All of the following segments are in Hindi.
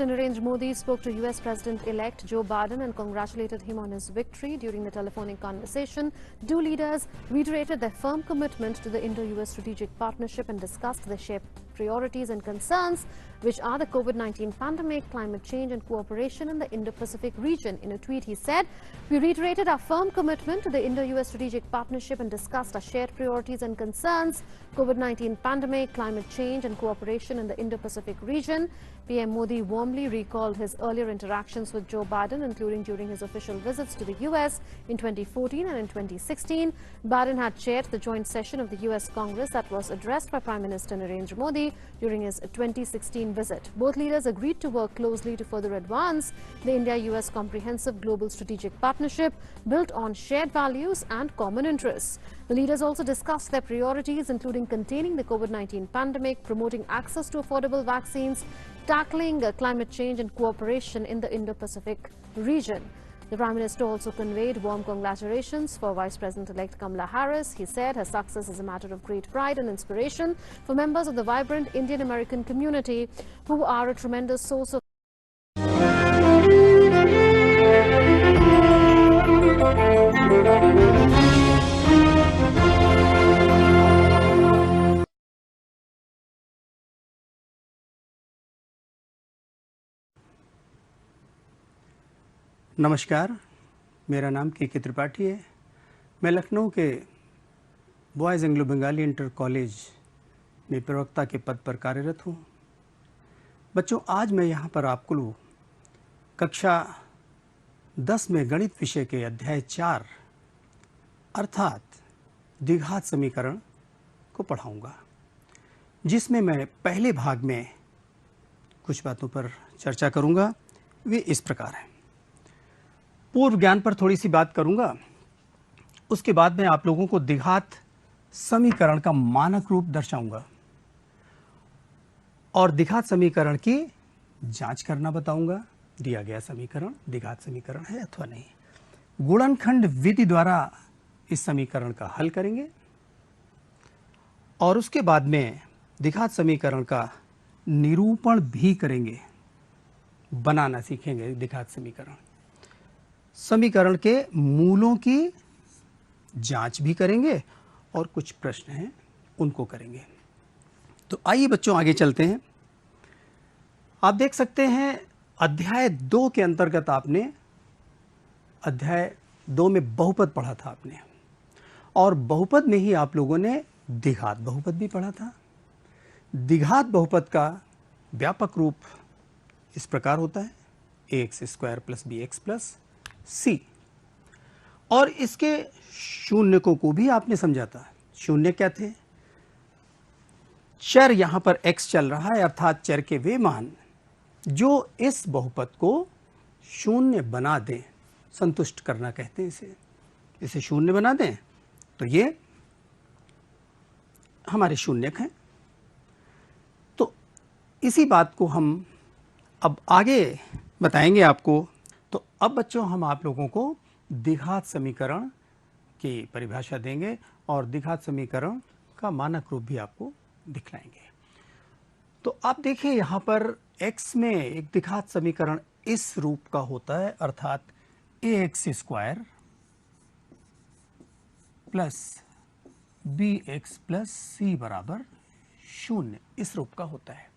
Minister Narendra Modi spoke to US President-elect Joe Biden and congratulated him on his victory during the telephonic conversation. Two leaders reiterated their firm commitment to the Indo-US strategic partnership and discussed their shared priorities and concerns, which are the COVID-19 pandemic, climate change and cooperation in the Indo-Pacific region. In a tweet, he said, "We reiterated our firm commitment to the Indo-US strategic partnership and discussed our shared priorities and concerns, COVID-19 pandemic, climate change and cooperation in the Indo-Pacific region." PM Modi warmly recalled his earlier interactions with Joe Biden, including during his official visits to the US in 2014 and in 2016. Biden had chaired the joint session of the US Congress that was addressed by Prime Minister Narendra Modi during his 2016 visit. Both leaders agreed to work closely to further advance the India-US comprehensive global strategic partnership built on shared values and common interests. The leaders also discussed their priorities, including containing the COVID-19 pandemic, promoting access to affordable vaccines, tackling climate change and cooperation in the Indo-Pacific region. The Prime Minister also conveyed warm congratulations for Vice President-elect Kamala Harris. He said her success is a matter of great pride and inspiration for members of the vibrant Indian-American community who are a tremendous source of नमस्कार, मेरा नाम के त्रिपाठी है। मैं लखनऊ के boys Anglo Bengali inter college में प्रवक्ता के पद पर कार्यरत हूँ। बच्चों, आज मैं यहाँ पर आपको कक्षा 10 में गणित विषय के अध्याय 4 अर्थात द्विघात समीकरण को पढ़ाऊँगा, जिसमें मैं पहले भाग में कुछ बातों पर चर्चा करूँगा। वे इस प्रकार हैं। पूर्व ज्ञान पर थोड़ी सी बात करूंगा, उसके बाद मैं आप लोगों को द्विघात समीकरण का मानक रूप दर्शाऊंगा और द्विघात समीकरण की जांच करना बताऊंगा। दिया गया समीकरण द्विघात समीकरण है अथवा नहीं। गुणनखंड विधि द्वारा इस समीकरण का हल करेंगे और उसके बाद में द्विघात समीकरण का निरूपण भी करेंगे, बनाना सीखेंगे। द्विघात समीकरण के मूलों की जांच भी करेंगे और कुछ प्रश्न हैं उनको करेंगे। तो आइए बच्चों आगे चलते हैं। आप देख सकते हैं अध्याय 2 के अंतर्गत आपने अध्याय 2 में बहुपद पढ़ा था आपने, और बहुपद में ही आप लोगों ने द्विघात बहुपद भी पढ़ा था। द्विघात बहुपद का व्यापक रूप इस प्रकार होता है ax² + bx + c, और इसके शून्यकों को भी आपने समझा था। शून्य क्या थे? चर यहां पर x चल रहा है, अर्थात चर के वे मान जो इस बहुपद को शून्य बना दें, संतुष्ट करना कहते हैं इसे शून्य बना दें, तो ये हमारे शून्यक हैं। तो इसी बात को हम अब आगे बताएंगे आपको। तो अब बच्चों हम आप लोगों को द्विघात समीकरण की परिभाषा देंगे और द्विघात समीकरण का मानक रूप भी आपको दिखलाएंगे। तो आप देखिए यहाँ पर x में एक द्विघात समीकरण इस रूप का होता है, अर्थात ax² + bx + c = 0 इस रूप का होता है।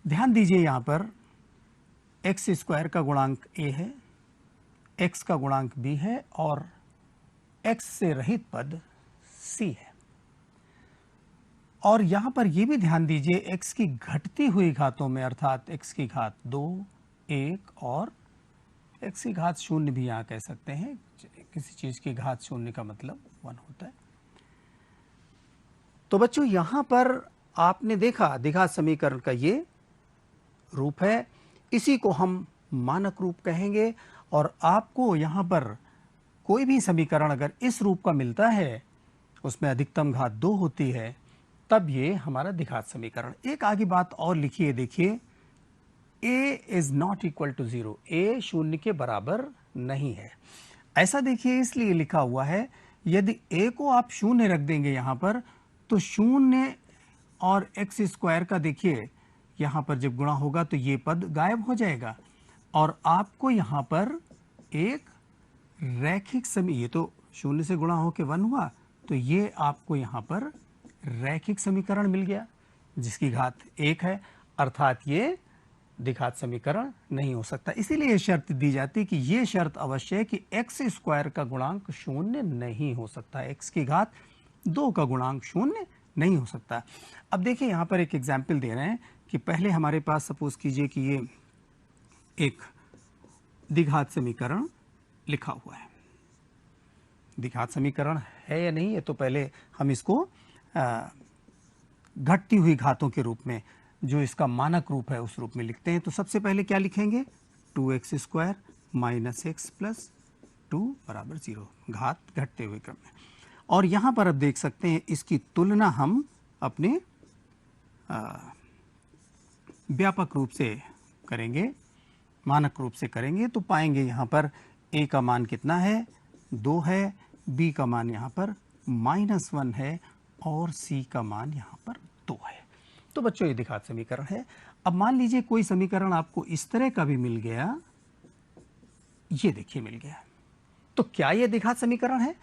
ध्यान दीजिए यहाँ पर x² का गुणांक a है, x का गुणांक b है और x से रहित पद c है। और यहाँ पर यह भी ध्यान दीजिए x की घटती हुई घातों में, अर्थात x की घात 2, 1 और x की घात 0 भी यहाँ कह सकते हैं। किसी चीज की घात 0 का मतलब 1 होता है। तो बच्चों यहाँ पर आपने देखा द्विघात समीकरण का ये रूप है, इसी को हम मानक रूप कहेंगे। और आपको यहाँ पर कोई भी समीकरण अगर इस रूप का मिलता है, उसमें अधिकतम घात 2 होती है, तब ये हमारा द्विघात समीकरण। एक आगे बात और लिखिए, देखिए a is not equal to 0, a 0 के बराबर नहीं है। ऐसा देखिए इसलिए लिखा हुआ है, यदि a को आप 0 रख देंगे यहाँ पर, तो 0 और x² का देखिए यहाँ पर जब गुणा होगा तो ये पद गायब हो जाएगा और आपको यहाँ पर एक रैखिक समी, ये तो 0 से गुणा होकर 1 हुआ, तो ये आपको यहाँ पर रैखिक समीकरण मिल गया जिसकी घात 1 है, अर्थात ये द्विघात समीकरण नहीं हो सकता। इसीलिए ये शर्त दी जाती कि ये शर्त अवश्य है कि एक्स स्क्वायर का गुणांक 0 नहीं हो सकता, एक्स की घात 2 का गुणांक 0 नहीं हो सकता। अब देखिए यहाँ पर एक एग्जाम्पल दे रहे हैं कि पहले हमारे पास सपोज कीजिए कि ये एक द्विघात समीकरण लिखा हुआ है। द्विघात समीकरण है या नहीं, ये तो पहले हम इसको घटती हुई घातों के रूप में, जो इसका मानक रूप है उस रूप में लिखते हैं। तो सबसे पहले क्या लिखेंगे, 2x square minus x plus 2 बराबर 0, घात घटते हुए क्रम में। और यहाँ पर अब देख सकते हैं इसकी तुलना हम अपने व्यापक रूप से करेंगे, मानक रूप से करेंगे, तो पाएंगे यहाँ पर a का मान कितना है, 2 है, b का मान यहाँ पर -1 है और c का मान यहाँ पर 2 है। तो बच्चों ये द्विघात समीकरण है। अब मान लीजिए कोई समीकरण आपको इस तरह का भी मिल गया, ये देखिए मिल गया, तो क्या ये द्विघात समीकरण है?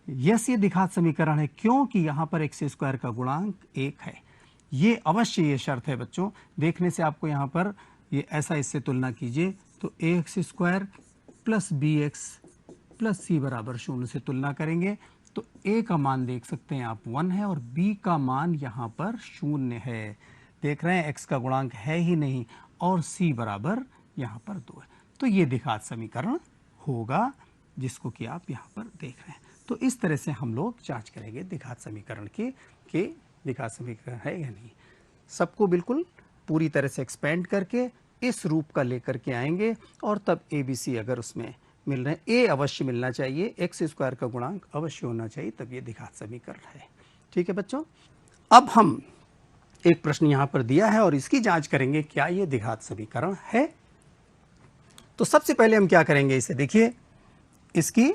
यस, ये द्विघात समीकरण है, क्योंकि यहाँ पर एक्स स्क्वायर का गुणांक 1 है। ये अवश्य ये शर्त है बच्चों, देखने से आपको यहाँ पर ये ऐसा इससे तुलना कीजिए तो ax square plus B X plus C बराबर 0 से तुलना करेंगे तो a का मान देख सकते हैं आप 1 है और b का मान यहाँ पर 0 है। देख रहे हैं x का गुणांक है ही नहीं और c बराबर यहाँ पर 2 है, तो ये द्विघात समीकरण होगा जिसको कि आप यहाँ पर देख रहे हैं। तो इस तरह से हम लोग जांच करेंगे द्विघात समीकरण की कि द्विघात समीकरण है या नहीं। सबको बिल्कुल पूरी तरह से एक्सपेंड करके इस रूप का लेकर के आएंगे और तब ABC अगर उसमें मिल रहे हैं, A अवश्य मिलना चाहिए, एक्स स्क्वायर का गुणांक अवश्य होना चाहिए, तब ये द्विघात समीकरण है। ठीक है बच्चों, अब हम एक प्रश्न यहाँ पर दिया है और इसकी जांच करेंगे क्या ये द्विघात समीकरण है। तो सबसे पहले हम क्या करेंगे, इसे देखिए, इसकी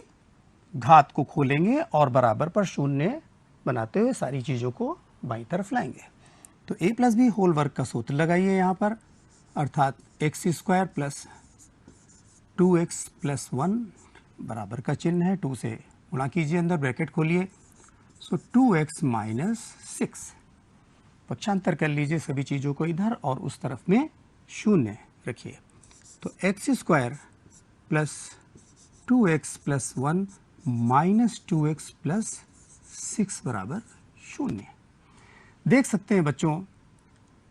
घात को खोलेंगे और बराबर पर 0 बनाते हुए सारी चीज़ों को बाईं तरफ लाएंगे। तो a प्लस बी होल वर्ग का सूत्र लगाइए यहाँ पर, अर्थात x square plus 2x plus 1 बराबर का चिन्ह है, 2 से गुणा कीजिए, अंदर ब्रैकेट खोलिए, सो 2x माइनस 6, पक्षांतर कर लीजिए सभी चीज़ों को इधर और उस तरफ में 0 रखिए। तो x square plus 2x plus 1 minus 2x plus 6 बराबर 0। देख सकते हैं बच्चों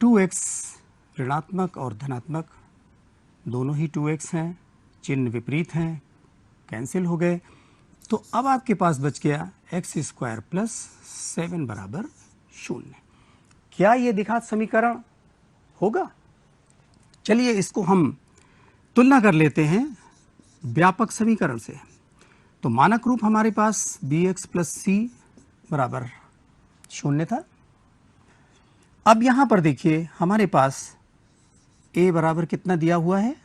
2x ऋणात्मक और धनात्मक दोनों ही 2x हैं, चिन्ह विपरीत हैं, कैंसिल हो गए। तो अब आपके पास बच गया एक्स स्क्वायर प्लस 7 बराबर 0। क्या ये द्विघात समीकरण होगा? चलिए इसको हम तुलना कर लेते हैं व्यापक समीकरण से। तो मानक रूप हमारे पास bx प्लस सी बराबर 0 था। अब यहाँ पर देखिए हमारे पास a बराबर कितना दिया हुआ है,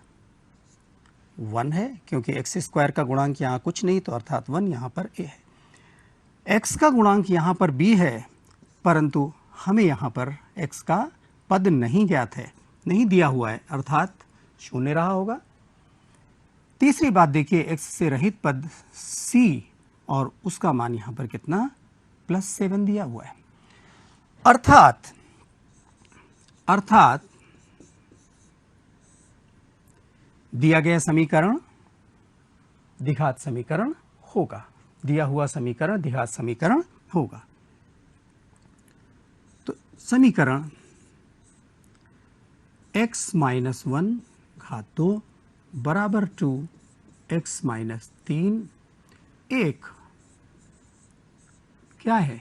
1 है, क्योंकि एक्स स्क्वायर का गुणांक यहाँ कुछ नहीं, तो अर्थात 1 यहाँ पर a है। x का गुणांक यहाँ पर b है, परंतु हमें यहाँ पर x का पद नहीं ज्ञात है, नहीं दिया हुआ है, अर्थात 0 रहा होगा। तीसरी बात देखिए, x से रहित पद c और उसका मान यहाँ पर कितना, प्लस 7 दिया हुआ है। अर्थात दिया गया समीकरण द्विघात समीकरण होगा, दिया हुआ समीकरण द्विघात समीकरण होगा। तो समीकरण x माइनस 1 घात 2 बराबर 2 x माइनस 3 एक क्या है,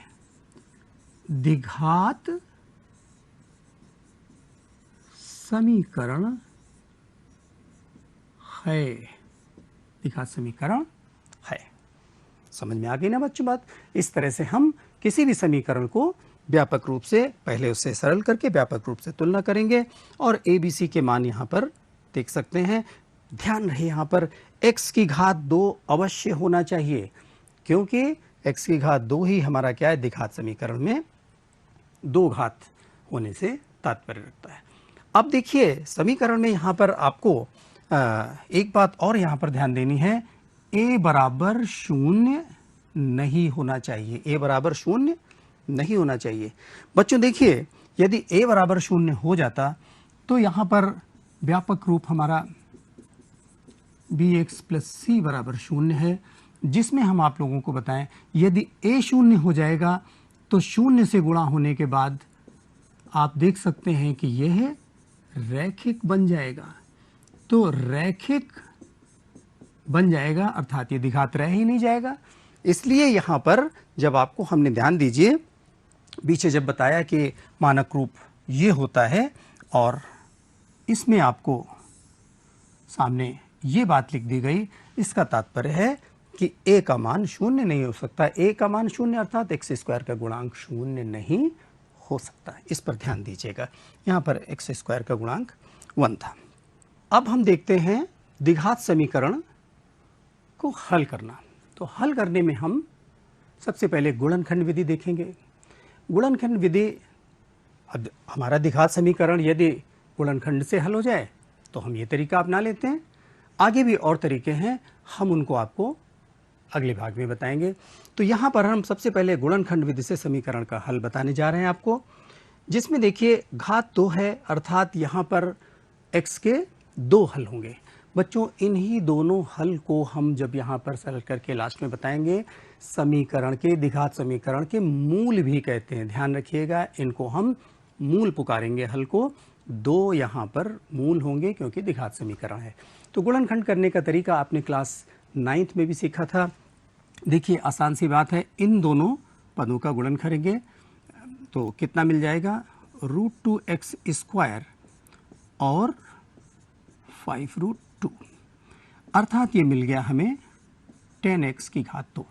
द्विघात समीकरण है, द्विघात समीकरण है। समझ में आ गई ना बच्चों बात? इस तरह से हम किसी भी समीकरण को व्यापक रूप से पहले उससे सरल करके व्यापक रूप से तुलना करेंगे और ABC के मान यहाँ पर देख सकते हैं। ध्यान रहे यहाँ पर x की घात 2 अवश्य होना चाहिए, क्योंकि x की घात 2 ही हमारा क्या है, द्विघात समीकरण में 2 घात होने से तात्पर्य रखता है। अब देखिए समीकरण में यहाँ पर आपको एक बात और यहाँ पर ध्यान देनी है, a बराबर 0 नहीं होना चाहिए, a बराबर 0 नहीं होना चाहिए। बच्चों देखिए यदि a बराबर 0 हो जाता तो यहाँ पर व्यापक रूप हमारा bx प्लस c बराबर 0 है, जिसमें हम आप लोगों को बताएं यदि a 0 हो जाएगा तो 0 से गुणा होने के बाद आप देख सकते हैं कि यह रैखिक बन जाएगा। तो रैखिक बन जाएगा अर्थात ये द्विघात रह ही नहीं जाएगा। इसलिए यहाँ पर जब आपको हमने ध्यान दीजिए पीछे जब बताया कि मानक रूप ये होता है और इसमें आपको सामने ये बात लिख दी गई, इसका तात्पर्य है कि a का मान 0 नहीं हो सकता। a का मान 0 अर्थात x स्क्वायर का गुणांक 0 नहीं हो सकता। इस पर ध्यान दीजिएगा। यहाँ पर x स्क्वायर का गुणांक 1 था। अब हम देखते हैं द्विघात समीकरण को हल करना। तो हल करने में हम सबसे पहले गुणनखंड विधि देखेंगे। गुणनखंड विधि, अब हमारा द्विघात समीकरण यदि गुणनखंड से हल हो जाए तो हम ये तरीका अपना लेते हैं। आगे भी और तरीके हैं, हम उनको आपको अगले भाग में बताएंगे। तो यहाँ पर हम सबसे पहले गुणनखंड विधि से समीकरण का हल बताने जा रहे हैं आपको, जिसमें देखिए घात 2 है अर्थात यहाँ पर x के 2 हल होंगे। बच्चों इन्हीं दोनों हल को हम जब यहाँ पर सरल करके लास्ट में बताएंगे, समीकरण के द्विघात समीकरण के मूल भी कहते हैं। ध्यान रखिएगा, इनको हम मूल पुकारेंगे। हल को 2 यहाँ पर मूल होंगे क्योंकि द्विघात समीकरण है। तो गुणनखंड करने का तरीका आपने क्लास 9th में भी सीखा था। देखिए आसान सी बात है, इन दोनों पदों का गुणन करेंगे तो कितना मिल जाएगा, √2x स्क्वायर और 5√2 अर्थात ये मिल गया हमें 10x की घात 2।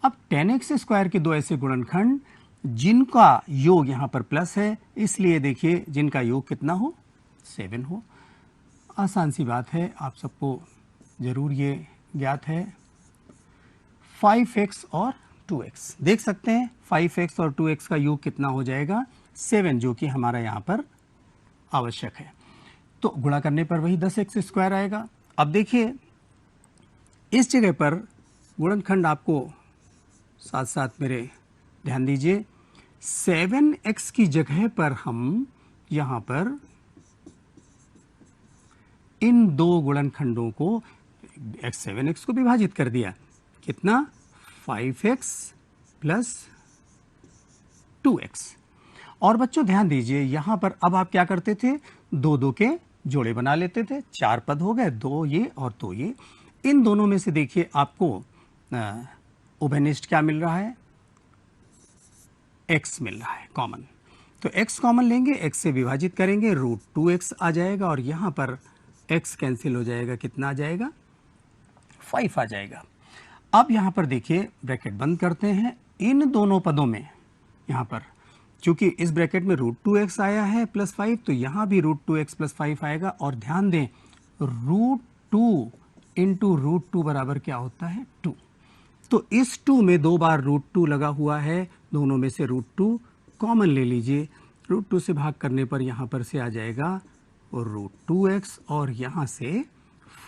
अब 10x स्क्वायर के दो ऐसे गुणनखंड जिनका योग यहाँ पर प्लस है, इसलिए देखिए जिनका योग कितना हो, 7 हो। आसान सी बात है, आप सबको जरूर ये ज्ञात है। 5x और 2x देख सकते हैं, 5x और 2x का योग कितना हो जाएगा, 7, जो कि हमारा यहाँ पर आवश्यक है। तो गुणा करने पर वही 10x स्क्वायर आएगा। अब देखिए इस जगह पर गुणनखंड आपको साथ साथ मेरे ध्यान दीजिए, 7x की जगह पर हम यहाँ पर इन दो गुणनखंडों को 7x को विभाजित कर दिया, कितना, 5x प्लस 2x। और बच्चों ध्यान दीजिए यहाँ पर अब आप क्या करते थे, 2 के जोड़े बना लेते थे, 4 पद हो गए, 2 ये और 2 ये। इन दोनों में से देखिए आपको उभयनिष्ठ क्या मिल रहा है, x मिल रहा है कॉमन। तो x कॉमन लेंगे, x से विभाजित करेंगे, √2x आ जाएगा और यहाँ पर x कैंसिल हो जाएगा, कितना आ जाएगा, 5 आ जाएगा। अब यहाँ पर देखिए ब्रैकेट बंद करते हैं, इन दोनों पदों में यहाँ पर चूंकि इस ब्रैकेट में √2x आया है प्लस 5, तो यहाँ भी √2x प्लस 5 आएगा। और ध्यान दें √2 इंटू √2 बराबर क्या होता है, 2। तो इस 2 में 2 बार √2 लगा हुआ है, दोनों में से √2 कॉमन ले लीजिए, √2 से भाग करने पर यहाँ पर से आ जाएगा √2x और यहाँ से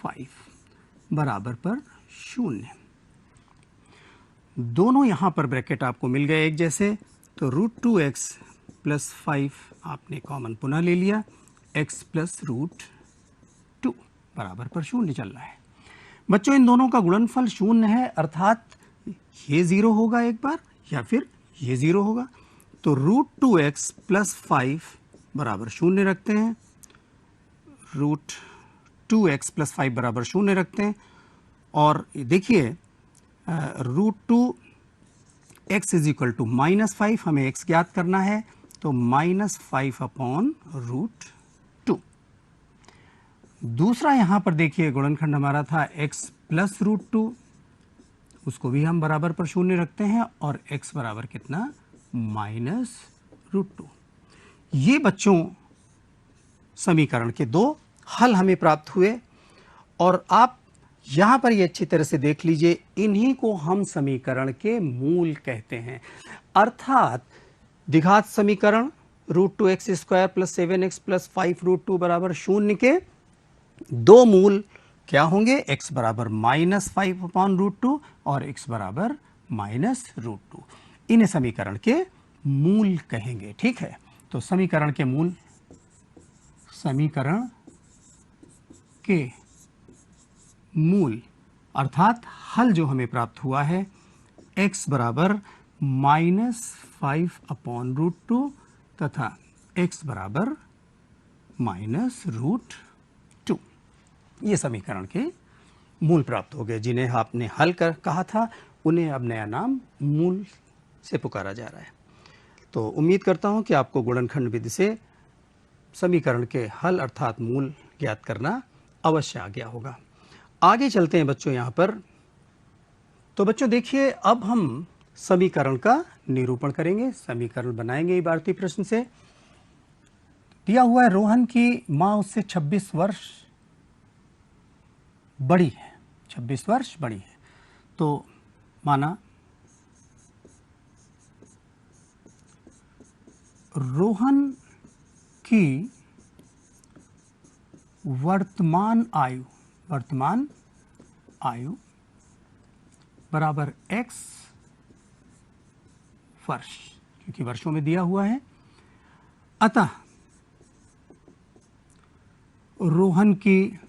5 बराबर पर 0। दोनों यहाँ पर ब्रैकेट आपको मिल गए एक जैसे, तो √2x प्लस 5 आपने कॉमन पुनः ले लिया, x प्लस √2 बराबर पर 0 चल रहा है। बच्चों इन दोनों का गुणनफल 0 है अर्थात ये 0 होगा एक बार या फिर ये 0 होगा। तो √2x प्लस 5 बराबर 0 रखते हैं, √2x प्लस 5 बराबर 0 रखते हैं। और देखिए √2x इज इक्वल टू -5, हमें x ज्ञात करना है, तो -5 अपॉन √2। दूसरा यहाँ पर देखिए गुणनखंड हमारा था x प्लस √2, उसको भी हम बराबर पर 0 रखते हैं और x बराबर कितना, -√2। ये बच्चों समीकरण के 2 हल हमें प्राप्त हुए। और आप यहाँ पर ये अच्छी तरह से देख लीजिए, इन्हीं को हम समीकरण के मूल कहते हैं। अर्थात द्विघात समीकरण √2x² प्लस 7x प्लस 5√2 बराबर 0 के दो मूल क्या होंगे, x बराबर -5/√2 और x बराबर -√2। इन्हें समीकरण के मूल कहेंगे। ठीक है, तो समीकरण के मूल, समीकरण के मूल अर्थात हल जो हमें प्राप्त हुआ है x बराबर -5/√2 तथा x बराबर -√2। ये समीकरण के मूल प्राप्त हो गए। जिन्हें आपने हल कर कहा था उन्हें अब नया नाम मूल से पुकारा जा रहा है। तो उम्मीद करता हूं कि आपको गुणनखंड विधि से समीकरण के हल अर्थात मूल ज्ञात करना अवश्य आ गया होगा। आगे चलते हैं बच्चों यहाँ पर। तो बच्चों देखिए, अब हम समीकरण का निरूपण करेंगे, समीकरण बनाएंगे भारतीय प्रश्न से। दिया हुआ है रोहन की मां उससे 26 वर्ष बड़ी है, 26 वर्ष बड़ी है। तो माना रोहन की वर्तमान आयु बराबर x वर्ष, क्योंकि वर्षों में दिया हुआ है। अतः रोहन की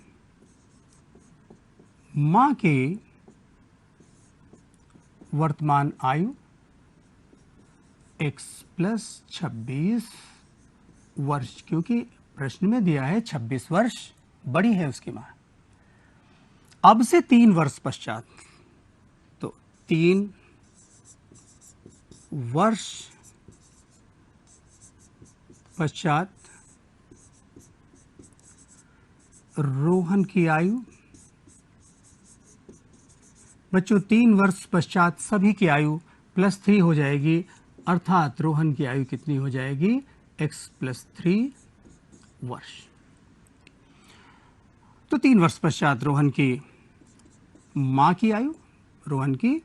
मां की वर्तमान आयु x प्लस 26 वर्ष, क्योंकि प्रश्न में दिया है 26 वर्ष बड़ी है उसकी मां। अब से 3 वर्ष पश्चात, तो 3 वर्ष पश्चात रोहन की आयु, बच्चों 3 वर्ष पश्चात सभी की आयु +3 हो जाएगी, अर्थात रोहन की आयु कितनी हो जाएगी, x + 3 वर्ष। तो 3 वर्ष पश्चात रोहन की मां की आयु, रोहन की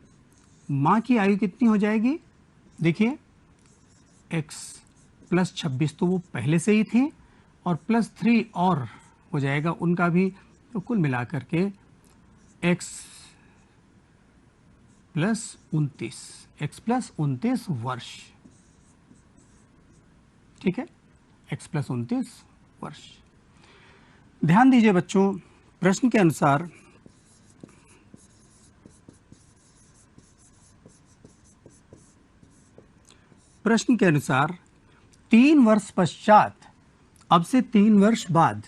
मां की आयु कितनी हो जाएगी, देखिए x + 26 तो वो पहले से ही थी और +3 और हो जाएगा उनका भी, तो कुल मिलाकर के x + 29 वर्ष। ठीक है, x + 29 वर्ष। ध्यान दीजिए बच्चों, प्रश्न के अनुसार प्रश्न के अनुसार 3 वर्ष पश्चात, अब से 3 वर्ष बाद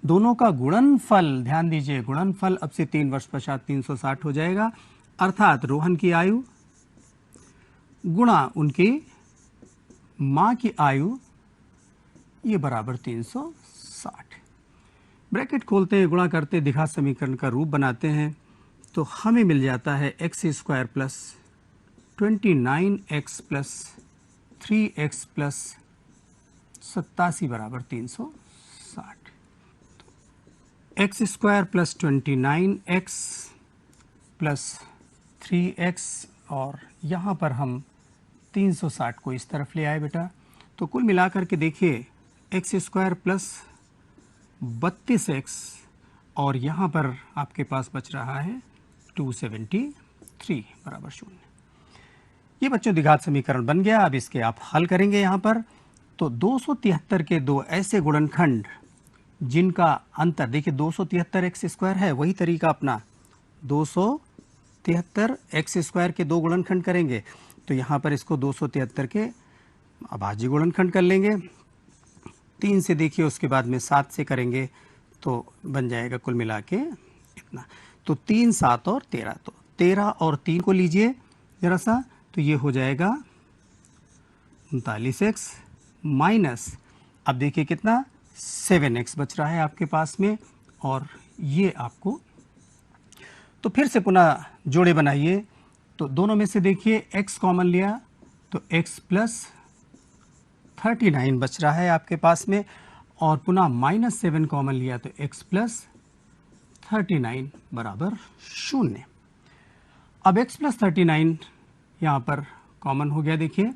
दोनों का गुणनफल, ध्यान दीजिए गुणनफल अब से 3 वर्ष पश्चात 360 हो जाएगा, अर्थात रोहन की आयु गुणा उनकी मां की आयु, ये बराबर 360। ब्रैकेट खोलते हैं, गुणा करते, दिघा समीकरण का रूप बनाते हैं, तो हमें मिल जाता है x² + 29x + 3x + 87 बराबर 360। x² + 29x + 3x, और यहाँ पर हम 360 को इस तरफ ले आए बेटा, तो कुल मिलाकर के देखिए x² + 32x और यहाँ पर आपके पास बच रहा है 273 बराबर 0। ये बच्चों द्विघात समीकरण बन गया। अब इसके आप हल करेंगे यहाँ पर, तो 273 के दो ऐसे गुणनखंड जिनका अंतर, देखिए 273x² है, वही तरीका अपना 273x² के दो गुणनखंड करेंगे, तो यहाँ पर इसको 273 के अभाज्य गुणनखंड कर लेंगे। 3 से देखिए, उसके बाद में 7 से करेंगे तो बन जाएगा कुल मिला के इतना, तो 3, 7 और 13, तो 13 और 3 को लीजिए जरा सा, तो ये हो जाएगा 39x माइनस, अब देखिए कितना 7x बच रहा है आपके पास में, और ये आपको, तो फिर से पुनः जोड़े बनाइए, तो दोनों में से देखिए x कॉमन लिया तो x + 39 बच रहा है आपके पास में, और पुनः -7 कॉमन लिया तो x + 39 बराबर 0। अब x + 39 यहाँ पर कॉमन हो गया, देखिए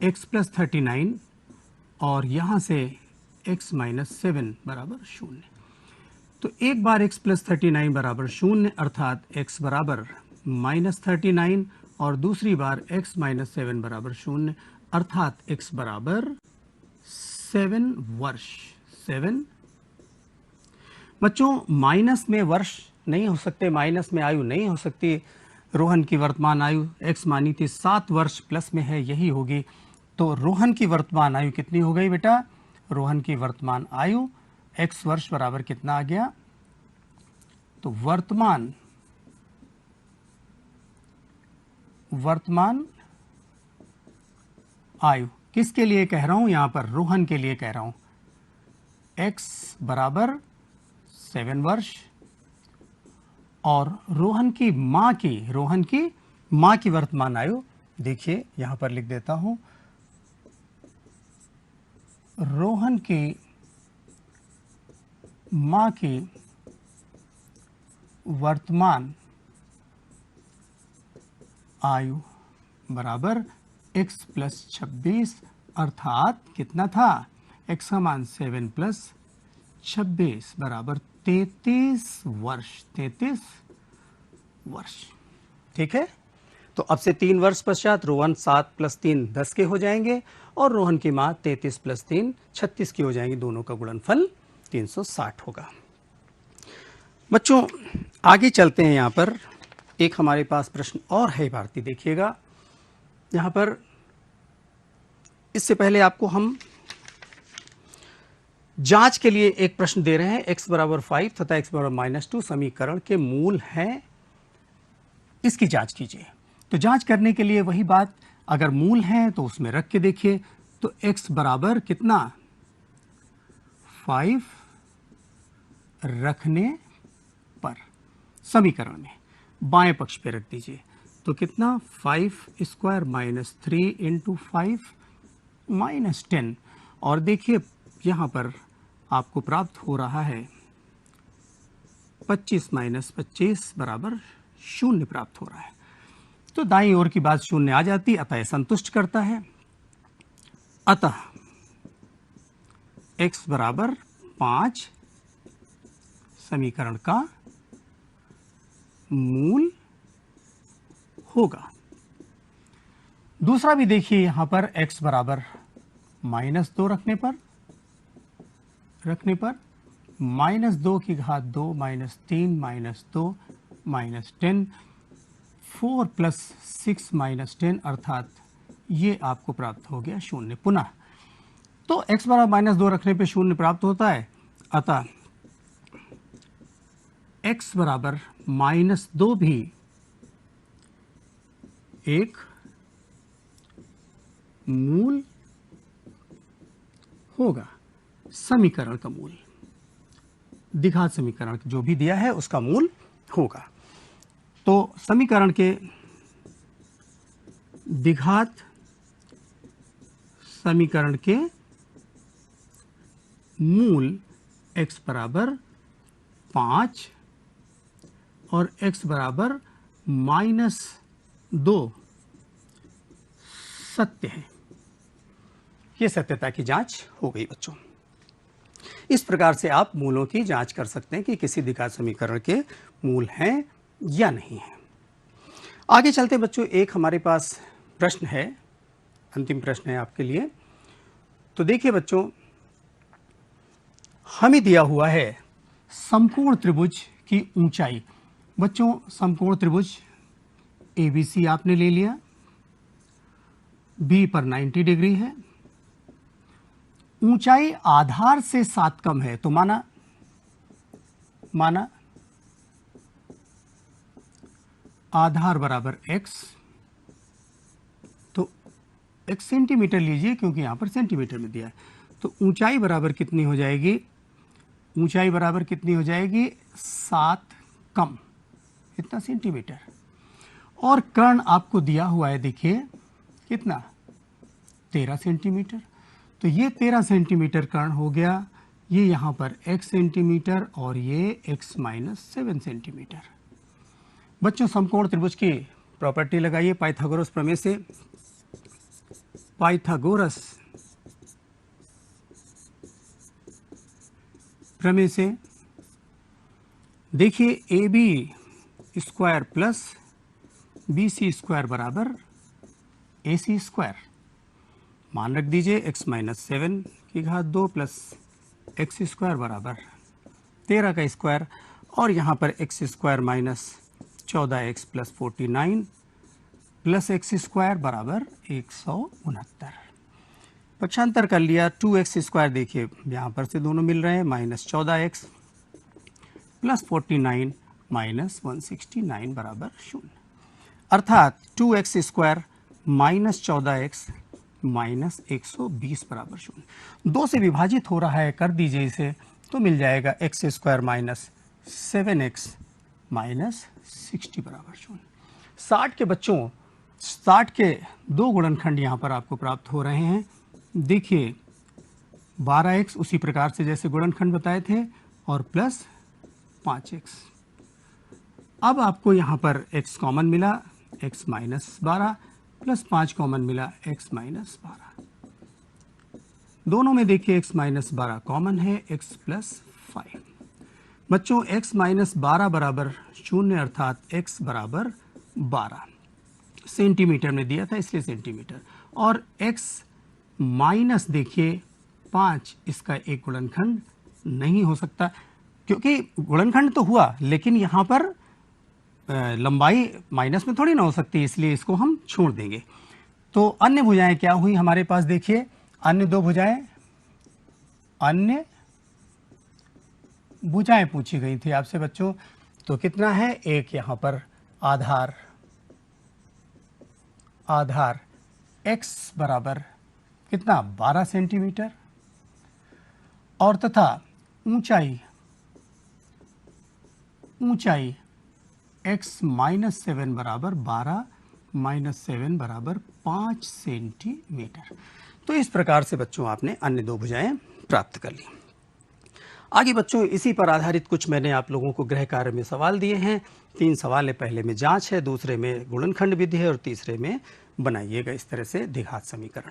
x प्लस 39 और यहाँ से x माइनस 7 बराबर 0। तो एक बार x प्लस 39 बराबर 0 अर्थात x बराबर माइनस 39 और दूसरी बार x माइनस 7 बराबर 0 अर्थात x बराबर 7 वर्ष। 7 बच्चों माइनस में वर्ष नहीं हो सकते, माइनस में आयु नहीं हो सकती। रोहन की वर्तमान आयु x मानी थी 7 वर्ष, प्लस में है यही होगी। तो रोहन की वर्तमान आयु कितनी हो गई बेटा? रोहन की वर्तमान आयु x वर्ष बराबर कितना आ गया? तो वर्तमान आयु किसके लिए कह रहा हूं? यहां पर रोहन के लिए कह रहा हूं। x बराबर 7 वर्ष और रोहन की मां की वर्तमान आयु देखिए यहां पर लिख देता हूं। रोहन की मां की वर्तमान आयु बराबर x प्लस 26 अर्थात कितना था? x का मान 7 प्लस 26 बराबर 33 वर्ष। 33 वर्ष, ठीक है। तो अब से 3 वर्ष पश्चात रोहन 7 प्लस 3 10 के हो जाएंगे और रोहन की मां 33 प्लस 3 36 की हो जाएंगी। दोनों का गुणनफल 360 होगा। बच्चों आगे चलते हैं। यहाँ पर एक हमारे पास प्रश्न और है भारती, देखिएगा यहाँ पर। इससे पहले आपको हम जांच के लिए एक प्रश्न दे रहे हैं। x बराबर 5 तथा x बराबर -2 समीकरण के मूल हैं, इसकी जांच कीजिए। तो जांच करने के लिए वही बात, अगर मूल हैं तो उसमें रख के देखिए। तो x बराबर कितना? 5 रखने पर समीकरण में बाएं पक्ष पे रख दीजिए। तो कितना? 5 स्क्वायर माइनस 3 इंटू 5 माइनस 10। और देखिए यहाँ पर आपको प्राप्त हो रहा है 25 माइनस 25 बराबर 0 प्राप्त हो रहा है। तो दाईं ओर की बात 0 आ जाती, अतः यह संतुष्ट करता है। अतः x बराबर 5 समीकरण का मूल होगा। दूसरा भी देखिए यहां पर x बराबर -2 रखने पर -2 की घात 2 -3 -2 -10 4 प्लस 6 -10 अर्थात ये आपको प्राप्त हो गया 0 पुनः। तो x बराबर -2 रखने पे 0 प्राप्त होता है। अतः x बराबर -2 भी एक मूल होगा। समीकरण का मूल, द्विघात समीकरण जो भी दिया है उसका मूल होगा। तो समीकरण के द्विघात समीकरण के मूल x बराबर 5 और x बराबर -2 सत्य है। ये सत्यता की जांच हो गई बच्चों। इस प्रकार से आप मूलों की जांच कर सकते हैं कि किसी द्विघात समीकरण के मूल हैं या नहीं है। आगे चलते बच्चों, एक हमारे पास प्रश्न है, अंतिम प्रश्न है आपके लिए। तो देखिए बच्चों, हमें दिया हुआ है समकोण त्रिभुज की ऊंचाई। बच्चों समकोण त्रिभुज ABC आपने ले लिया, B पर 90 डिग्री है, ऊंचाई आधार से 7 कम है। तो माना आधार बराबर x, तो x सेंटीमीटर लीजिए क्योंकि यहां पर सेंटीमीटर में दिया है। तो ऊंचाई बराबर कितनी हो जाएगी? ऊंचाई बराबर कितनी हो जाएगी? 7 कम, इतना सेंटीमीटर। और कर्ण आपको दिया हुआ है, देखिए कितना? 13 सेंटीमीटर। तो ये 13 सेंटीमीटर कर्ण हो गया। ये यहाँ पर x सेंटीमीटर और ये x -7 सेंटीमीटर। बच्चों समकोण त्रिभुज की प्रॉपर्टी लगाइए पाइथागोरस प्रमेय से। पाइथागोरस प्रमेय से देखिए a b square plus b c square बराबर ए सी स्क्वायर। मान रख दीजिए x माइनस 7 की घात 2 प्लस एक्स स्क्वायर बराबर 13 का स्क्वायर, और यहाँ पर x square minus 14x plus 49 plus x square बराबर 169। पक्षांतर कर लिया, 2x स्क्वायर देखिए यहाँ पर से दोनों मिल रहे हैं, माइनस 14x प्लस 49 माइनस 169 बराबर 0, अर्थात 2x square minus 14x minus 120 बराबर 0। 2 से विभाजित हो रहा है, कर दीजिए इसे, तो मिल जाएगा x square minus 7x minus 60 बराबर 0। 60 के बच्चों 60 के दो गुणनखंड यहाँ पर आपको प्राप्त हो रहे हैं। देखिए 12x उसी प्रकार से जैसे गुणनखंड बताए थे, और प्लस 5x। अब आपको यहाँ पर x कॉमन मिला, x माइनस 12 प्लस 5 कॉमन मिला, x माइनस 12। दोनों में देखिए x माइनस 12 कॉमन है, x प्लस 5। बच्चों x माइनस 12 बराबर 0, अर्थात x बराबर 12 सेंटीमीटर में दिया था इसलिए सेंटीमीटर, और x माइनस देखिए 5, इसका एक गुणनखंड नहीं हो सकता, क्योंकि गुणनखंड तो हुआ लेकिन यहाँ पर लंबाई माइनस में थोड़ी ना हो सकती, इसलिए इसको हम छोड़ देंगे। तो अन्य भुजाएं क्या हुई हमारे पास, देखिए अन्य दो भुजाएं, अन्य भुजाएं पूछी गई थी आपसे बच्चों। तो कितना है, एक यहाँ पर आधार x बराबर कितना 12 सेंटीमीटर, और तथा ऊंचाई x माइनस 7 बराबर 12 माइनस 7 बराबर 5 सेंटीमीटर। तो इस प्रकार से बच्चों आपने अन्य दो भुजाएं प्राप्त कर ली। आगे बच्चों इसी पर आधारित कुछ मैंने आप लोगों को गृह कार्य में सवाल दिए हैं। 3 सवाल है, पहले में जांच है, दूसरे में गुणनखंड विधि है, और तीसरे में बनाइएगा इस तरह से द्विघात समीकरण।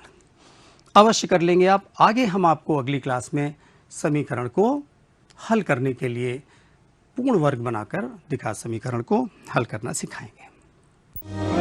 अवश्य कर लेंगे आप। आगे हम आपको अगली क्लास में समीकरण को हल करने के लिए पूर्ण वर्ग बनाकर द्विघात समीकरण को हल करना सिखाएंगे।